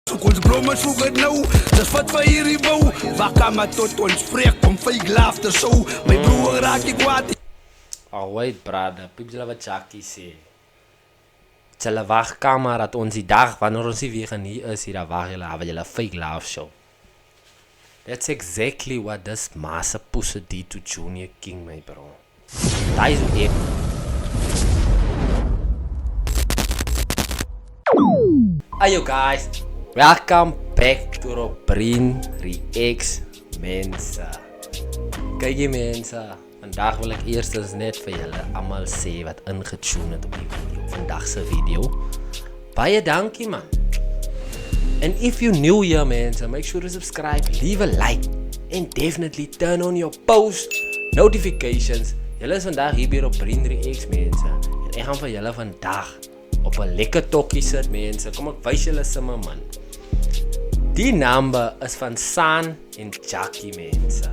Ons bro maar soek het nou, dis wat vir hierdie bou. Wakka maar tot ons spreek, kom fake laughter so. My broer raak ek kwaad. Alright brother, people wat Jackie sê. Hulle wag kamer dat ons die dag wanneer ons nie weer hier is, hier wag hulle, have julle fake laugh show. That's exactly what this massa pussy did to Junior King, my bro. That is it. Hey you guys, welcome back to Robrin Reacts mense. Kyk jy mense, vandag wil ek eerstens net vir julle almal sê wat ingetune het op die video, vandag se video. Baie dankie man. And if you new here mense, make sure to subscribe, leave a like and definitely turn on your post notifications. Julle is vandag hier by Robrin Reacts mense. En ek gaan vir julle vandag op 'n lekker tokkie sit mense. Kom ek wys julle sommer man. Die number is van San en Jackie mense.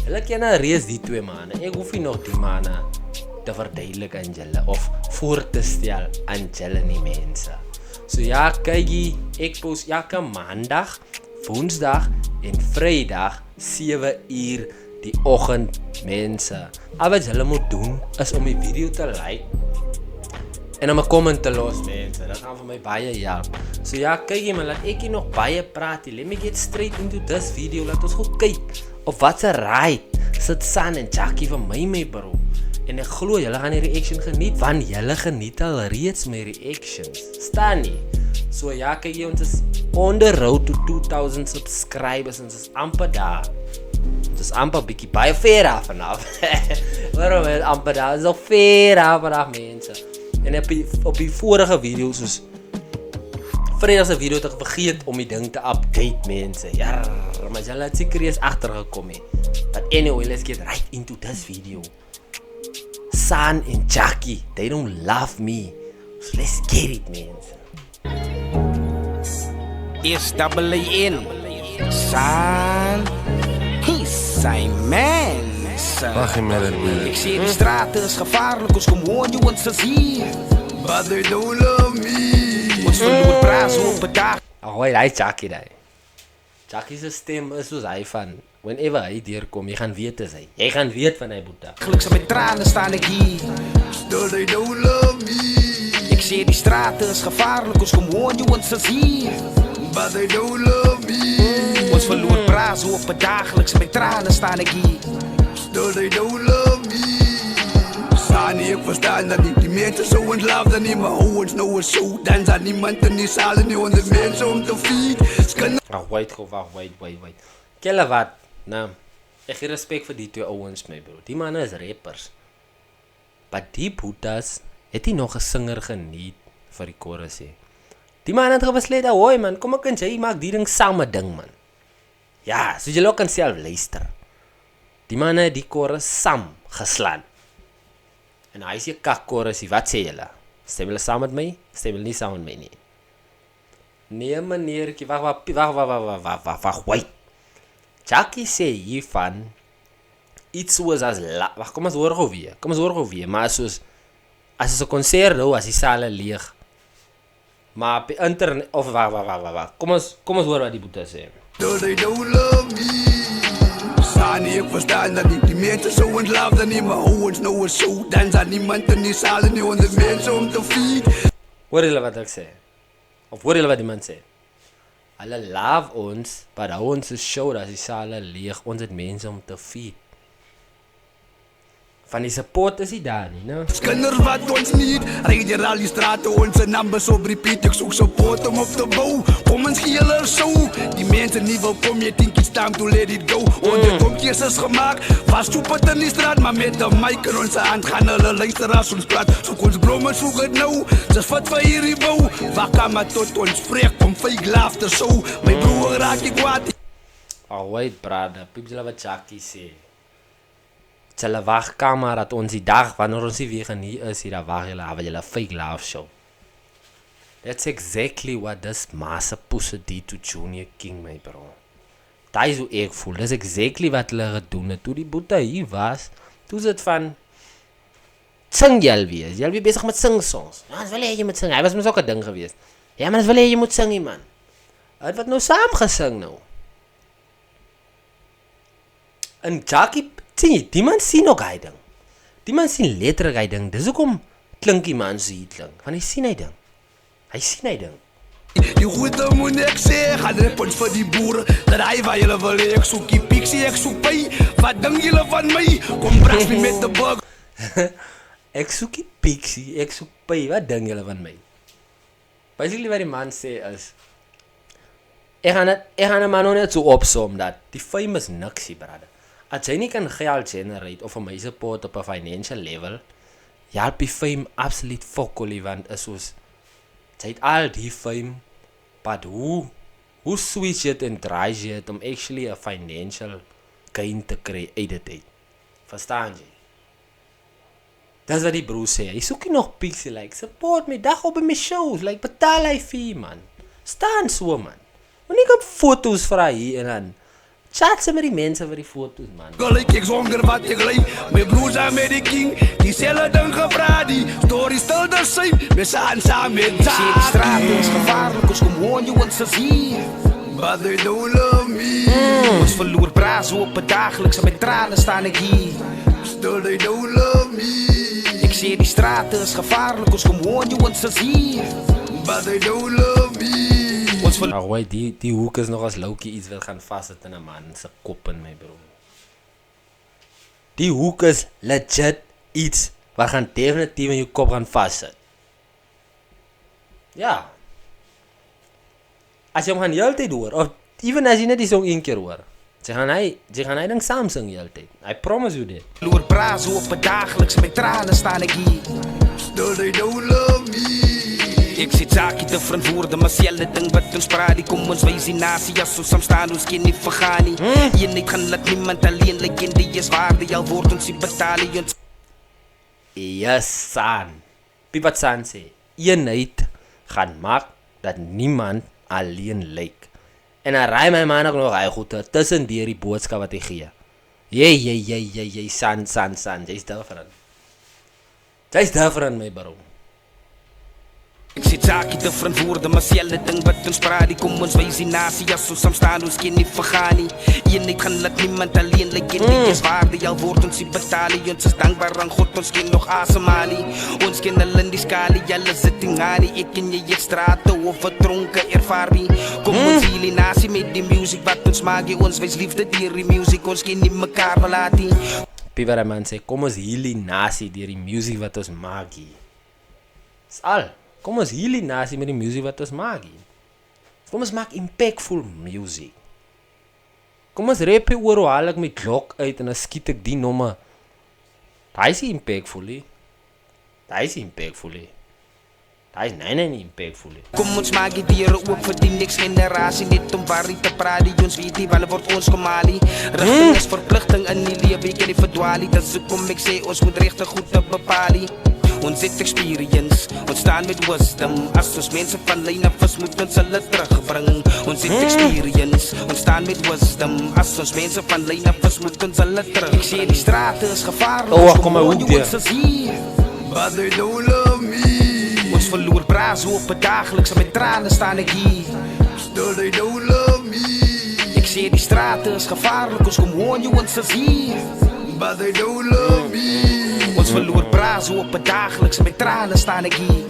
Hulle ken reeds die twee manne. Ek hoef nie nog die manne te verduidelik aan julle of voor te stel aan julle nie mense. So ja, kyk jy, ek post elke maandag, woensdag en vrydag 7 uur die oggend mense. Al wat julle moet doen is om die video te like en om 'n comment te los mense. Dat gaan vir my baie help. So ja, kyk jy man, laat ek hier nog baie praat. Let me get straight into this video. Laat ons goed kyk op wat se ride sit San en Jackie vir my bro. En ek glo julle gaan die reaction geniet, want julle geniet al reeds my reactions. Staan nie. So ja, kyk jy, ons is on the road to 2000 subscribers en ons is amper daar. Ons is amper bietjie baie ver af vanaf. Waarom is amper daar? Ons is al ver af vanaf mense. En op die vorige video, soos Vrydag se video, het ek vergeet om die ding te update mense. Ja, maar julle het seker eers agtergekom he. But anyway, let's get right into this video. San and Jackie, they don't love me. So let's get it, mense. S-double-A-N San, he's zijn man. Wacht je met het weer. Ik zie die straten is gevaarlijk, ons kom woon je ons te zien. But they don't love me. Ons verloor praat op een dag. Ahoy, hy Jackie daai. Jackie se stem is soos hy van whenever hy deurkom, jy gaan weet is hy. Jy gaan weet van hy boeta. Gelukkig met tranen staan ik hier. Still they don't love me. Ik zie die straten is gevaarlijk, ons kom woon je ons te zien. But they don't love me. Ons verloor praat op een dagelijks met tranen staan ik hier. Still they don't love me. Sani, ek verstaan dat die mense so in love dan nie, maar hoe ons nou is so, dan zijn niemand in die salen nie 100 mense om te feed. Wait. Kelle wat, nou, ek gee respect vir die twee ouens my bro, die manne is rappers. Maar die boetas het nie nog 'n singer geniet vir die chorus he. Die man het besluit, hoi man, kom ek en jy maak die ding saam ding man. Ja, so jy ook kan self luister. Die manne het die chorus saam geslaan. En hy sê kak chorus, wat sê julle? Stem julle saam met my? Stem julle nie saam met my nie? Nee meneertjie, wag, wait. Jackie sê hiervan iets soos as wag, kom ons hoor gou weer, maar soos as 'n konsert nou, as die sale leeg. Maar op internet of wag. Kom ons hoor wat die boete sê. They don't love me. Sani, ek verstaan dat die mense so in love dan nie, maar hoe ons nou is so, dan zijn niemand in die salen nie 100 mense om te feed. Hoor julle wat ek sê? Of hoor julle wat die man sê? Hulle love ons, maar hou ons is show dat die sale leeg, ons het mense om te feed. Van die support is die daar nie, no? Kinders wat ons niet, rijd hier al die straten, onze numbers op repeat, ik zoek support om op te bouwen. Kom eens gieler zo, die mensen niet welkom, je think it's time to let it go. De komtjes is gemaakt, was soepert in die straat, maar met de mic in onze hand gaan hulle luister als ons praat. Zoek ons brommen, zoek het nou, dis wat vir hierdie bou. Wakka maar tot ons spreek, kom fake laughter so. My broer raak ek kwaad. Alright brother, people wat Jackie sê. Hulle wag kamer dat ons die dag wanneer ons nie weer hier is, hier wag hulle, have julle fake laugh show. That's exactly what this massa pussy did to Junior King, my bro. Dat is hoe ek voel. That's exactly wat hulle gedoen het. Toe die boete hier was, toe sit van sing jy alweer bezig met sing songs. Ja, ons wil jy moet sing. Hy was mos ook 'n ding geweest. Ja, maar ons wil jy moet sing, man. Het wat nou saam gesing nou. En Jackie, sien jy, die man sien ook hy ding. Die man sien letterlik hy ding. Dis hoekom klink die man so hier klink. Want hy sien hy ding. Hy sien hy ding. Die goede moet ek sê, gaan report vir die boere, dat hy waar julle wil hê, ek soek die pixie, ek soek pay, wat dink julle van my, kom braas my met die bug. Ek soek die pixie, ek soek pay, wat dink julle van my? Basically wat die man sê is, ek gaan een man nou net so opsom, dat die fame is niksie, brother. As jy nie kan geld generate, of een meisepot op een financial level, jy help die fame absoluut fokkolie, want is soos, jy het al die fame, but hoe switch jy het en draai jy het om actually a financial gain te kry uit dit uit? Verstaan jy? Dis wat die broer sê, hy soek nie nog pixie, like, support my, dag op in my shows, like, betaal hy fee, man. Staan so, man. Want ek op foto's vir hy hier en dan, chat sy met die mense vir die foto's, man. Gelijk ek zonder wat ek leid, my broers aan met die king, die selle ding gevra die, story stil der sy, my saan saam met Jackie. Sê die straat is gevaarlik, ons kom woon jy ons is hier, but they don't love me. Ons verloor braas op het dagelijks, met tranen staan ek hier, still they don't love me. Ek sê die straat is gevaarlik, ons kom woon jy ons is hier, but they don't love me. Ahoy, die hoek is nog as Loukie iets wil gaan vasthet in een man sy kop in my bro. Die hoek is legit iets wat gaan definitief in jou kop gaan vasthet. Ja. As jy hom gaan heel tyd hoor, of even as jy net die song een keer hoor, sy gaan hy ding saam sing heel tyd. I promise you dit. Loer praat op het dagelijks, met tranen staan ek hier, still they don't love me. Ek sê Jackie te verantwoorde, maar selle ding wat ons praat, die kom ons wees die nasie, as ons saam staan, ons kan nie vergaan nie. Eenheid gaan laat niemand alleen, like en die is waarde, al word ons die betaal, ons... Yes, San. Piep wat San sê, eenheid gaan maak, dat niemand alleen lyk. En dan raai my man ook nog, hy goed, tussen die boodskap wat hy gee. Jy, San, jy's different. Jy's different, my bro. Ek sê Jackie te verantwoorde, maar selle ding wat ons praat, die kom ons wees die nasie, as ons saam staan, ons kan nie vergaan nie. Eenheid gaan laat niemand alleen, like en die is waarde, al word ons die betaal, ons is dankbaar aan God, ons kan nog asemhaal nie. Ons ken al in die skali, jylle sit in gaan nie, ek en jy het strate of wat dronke ervaar nie. Kom ons hier die nasie met die music wat ons maak, ons wees liefde dier die music, ons kan nie mekaar verlaat nie. Piep wat die man sê, kom ons hier die nasie dier die music wat ons maak hier. Dis al. Kom ons heel die nasie met die music wat ons maak hier. Kom ons maak impactful music. Kom ons rap oor hoe haal ek my klok uit en dan skiet ek die nomme. Daai is impactful he. Daai is impactful he. Daai is nie impactful he. Kom ons maak die dieren ook vir die niks generatie, net om waar te praat, die ons weet die, wanneer word ons gemalie. Richting is verplichting in die lewe, ek kan nie verdwaal, dat so kom ek sê, ons moet rechte goed te bepaal. Ons het experience, ons staan met wisdom, as ons mense van lijn af is, moet ons hulle terugbring. Ons het experience, ons staan met wisdom, as ons mense van lijn af is, moet ons hulle terugbring. Ek sê die straat is gevaarlik, kom maar hoek die. Ons is hier, but they don't love me. Ons verloor braas op het dagelijks, met tranen staan ek hier, still they don't love me. Ek sê die straat is gevaarlik, ons kom woon jy, ons is hier, but they don't love me. Ons verloor braas op het dagelijks, met tranen staan ek hier,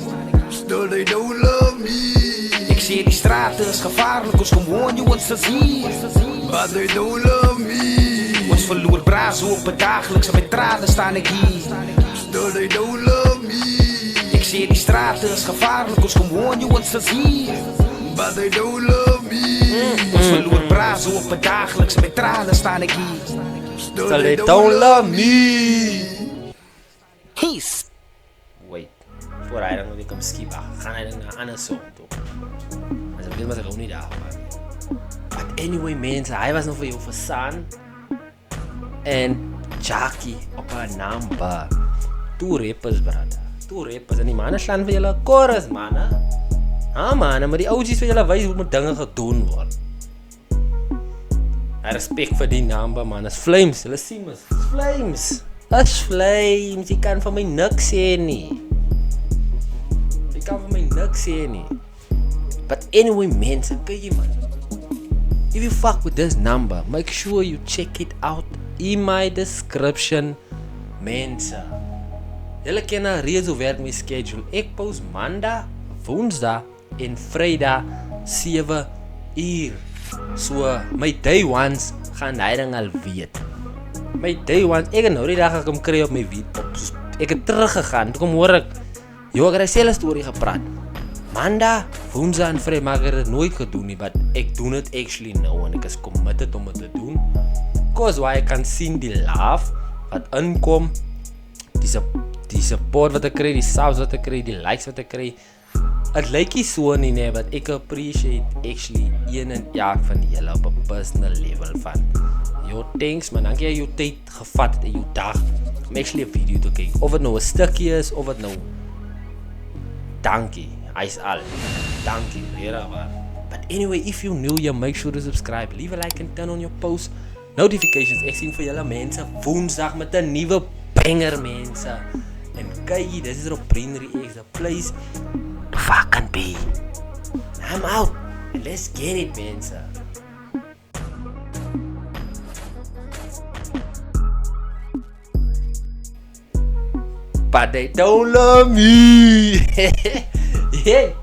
still they don't love me. Ek sê die straat is gevaarlik, ons kom woon jy, ons is hier, but they don't love me. Ons verloor braas op het dagelijks, met tranen staan ek hier, still they don't love me. Ek sê die straat is gevaarlik, ons kom woon jy, ons is hier, but they don't love me. Ons verloor braas op het dagelijks, met tranen staan ek hier, still they don't love me. He's Wait, voor hy dan nog ek om skiep, gaan hy dan na ander song toe. As ek weet wat ek ook nie daar was. But anyway mense, hy was nog vir jou versaan. En Jackie op haar number. 2 rappers brother. 2 rappers en die manne slaan vir julle chorus manne. Man, maar die OG's vir julle wys hoe moet dinge gedoen word. Hy respect vir die number man, is Flames, hulle sien mys, Flames. As Flames, jy kan van my niks sê nie. Jy kan van my niks sê nie. But anyway mense, kyk jy man. If you fuck with this number, make sure you check it out in my description. Mense, julle ken nou reeds hoe werk my schedule. Ek post Maandag, Woensdag en Vrydag 7 uur. So, my day ones gaan hy dan al weet. My day ones, ek het nou die dag ek hom kry op my weet. Ek het teruggegaan, toe kom hoor ek, ek het dieselfde storie gepraat. Maandag, Woensdag en Vrydag, maar ek het dit nooit gedoen nie, but ek doen het actually nou en ek is committed om het te doen. Cause why ek kan sien die love wat inkom, die support wat ek kry, die subs wat ek kry, die likes wat ek kry. Het lyk nie so nie, nee, but ek appreciate actually een en elk van julle op 'n personal level van. Yo, thanks man, dankie jy jou tyd gevat het in jou dag om actually 'n video te kyk. Of het nou 'n stukkie is, of het nou dankie, hy's al. Dankie, regtig. But anyway, if you're new here, make sure to subscribe, leave a like and turn on your post notifications. Ek sien vir julle mense Woensdag met 'n nuwe banger mense. En kyk, this is op Brien Reacts, the place to fucking be. I'm out. Let's get it, mense. But they don't love me. Yeah.